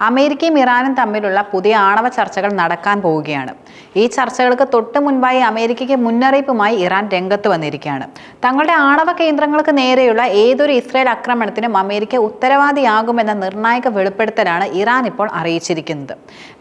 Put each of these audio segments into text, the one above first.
അമേരിക്കയും ഇറാനും തമ്മിലുള്ള പുതിയ ആണവ ചർച്ചകൾ നടക്കാൻ പോവുകയാണ്. ഈ ചർച്ചകൾക്ക് തൊട്ടു മുൻപായി അമേരിക്കയ്ക്ക് മുന്നറിയിപ്പുമായി ഇറാൻ രംഗത്ത് വന്നിരിക്കുകയാണ്. തങ്ങളുടെ ആണവ കേന്ദ്രങ്ങൾക്ക് നേരെയുള്ള ഏതൊരു ഇസ്രായേൽ ആക്രമണത്തിനും അമേരിക്ക ഉത്തരവാദിയാകുമെന്ന നിർണായക വെളിപ്പെടുത്തലാണ് ഇറാൻ ഇപ്പോൾ അറിയിച്ചിരിക്കുന്നത്.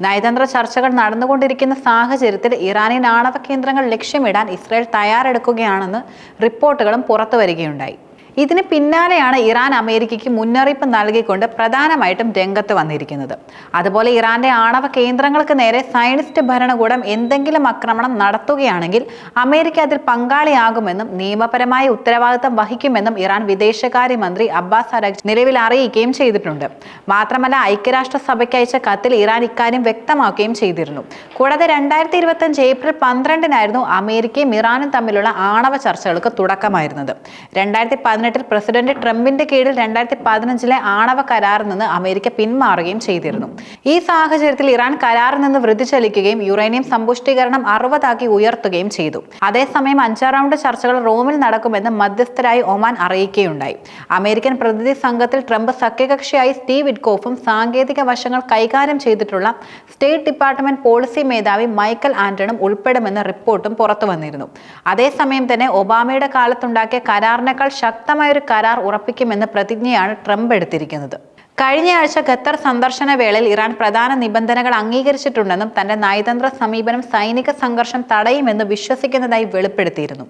നയതന്ത്ര ചർച്ചകൾ നടന്നുകൊണ്ടിരിക്കുന്ന സാഹചര്യത്തിൽ ഇറാനിയൻ ആണവ കേന്ദ്രങ്ങൾ ലക്ഷ്യമിടാൻ ഇസ്രായേൽ തയ്യാറെടുക്കുകയാണെന്ന് റിപ്പോർട്ടുകളും പുറത്തുവരികയുണ്ടായി. ഇതിന് പിന്നാലെയാണ് ഇറാൻ അമേരിക്കയ്ക്ക് മുന്നറിയിപ്പ് നൽകിക്കൊണ്ട് പ്രധാനമായിട്ടും രംഗത്ത് വന്നിരിക്കുന്നത്. അതുപോലെ ഇറാന്റെ ആണവ കേന്ദ്രങ്ങൾക്ക് നേരെ സയനിസ്റ്റ് ഭരണകൂടം എന്തെങ്കിലും ആക്രമണം നടത്തുകയാണെങ്കിൽ അമേരിക്ക അതിൽ പങ്കാളിയാകുമെന്നും നിയമപരമായ ഉത്തരവാദിത്തം വഹിക്കുമെന്നും ഇറാൻ വിദേശകാര്യമന്ത്രി അബ്ബാസ് അരാഗ്ചി നിലവിൽ അറിയിക്കുകയും ചെയ്തിട്ടുണ്ട്. മാത്രമല്ല, ഐക്യരാഷ്ട്രസഭയ്ക്ക് അയച്ച കത്തിൽ ഇറാൻ ഇക്കാര്യം വ്യക്തമാക്കുകയും ചെയ്തിരുന്നു. കൂടാതെ 2025 ഏപ്രിൽ 12-നായിരുന്നു അമേരിക്കയും ഇറാനും തമ്മിലുള്ള ആണവ ചർച്ചകൾക്ക് തുടക്കമായിരുന്നത്. 2018 പ്രസിഡന്റ് ട്രംപിന്റെ കീഴിൽ 2015 ആണവ കരാറിൽ നിന്ന് അമേരിക്ക പിന്മാറുകയും ചെയ്തിരുന്നു. ഈ സാഹചര്യത്തിൽ ഇറാൻ കരാറിൽ നിന്ന് വ്യതിചലിക്കുകയും യുറേനിയം സമ്പുഷ്ടീകരണം 60 ഉയർത്തുകയും ചെയ്തു. അതേസമയം 5ാം റൗണ്ട് ചർച്ചകൾ റോമിൽ നടക്കുമെന്ന് മധ്യസ്ഥരായി ഒമാൻ അറിയിക്കുകയുണ്ടായി. അമേരിക്കൻ പ്രതിനിധി സംഘത്തിൽ ട്രംപ് സഖ്യകക്ഷിയായി സ്റ്റീവ് വിറ്റ്കോഫും സാങ്കേതിക വശങ്ങൾ കൈകാര്യം ചെയ്തിട്ടുള്ള സ്റ്റേറ്റ് ഡിപ്പാർട്ട്മെന്റ് പോളിസി മേധാവി മൈക്കൽ ആന്റണും ഉൾപ്പെടുമെന്ന റിപ്പോർട്ടും പുറത്തു വന്നിരുന്നു. അതേസമയം തന്നെ ഒബാമയുടെ കാലത്തുണ്ടാക്കിയ കരാറിനേക്കാൾ ശക്തമായ ഒരു കരാർ ഉറപ്പിക്കുമെന്ന പ്രതിജ്ഞയാണ് ട്രംപ് എടുത്തിരിക്കുന്നത്. കഴിഞ്ഞയാഴ്ച ഖത്തർ സന്ദർശന വേളയിൽ ഇറാൻ പ്രധാന നിബന്ധനകൾ അംഗീകരിച്ചിട്ടുണ്ടെന്നും തന്റെ നയതന്ത്ര സമീപനം സൈനിക സംഘർഷം തടയുമെന്ന് വിശ്വസിക്കുന്നതായി വെളിപ്പെടുത്തിയിരുന്നു.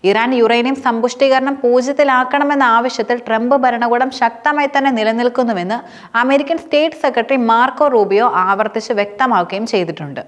ഇറാൻ യുറേനിയം സമ്പുഷ്ടീകരണം 0-ലാക്കണമെന്ന ആവശ്യത്തിൽ ട്രംപ് ഭരണകൂടം ശക്തമായി തന്നെ നിലനിൽക്കുന്നുവെന്ന് American state secretary Marco Rubio ആവർത്തിച്ച് വ്യക്തമാക്കുകയും ചെയ്തിട്ടുണ്ട്.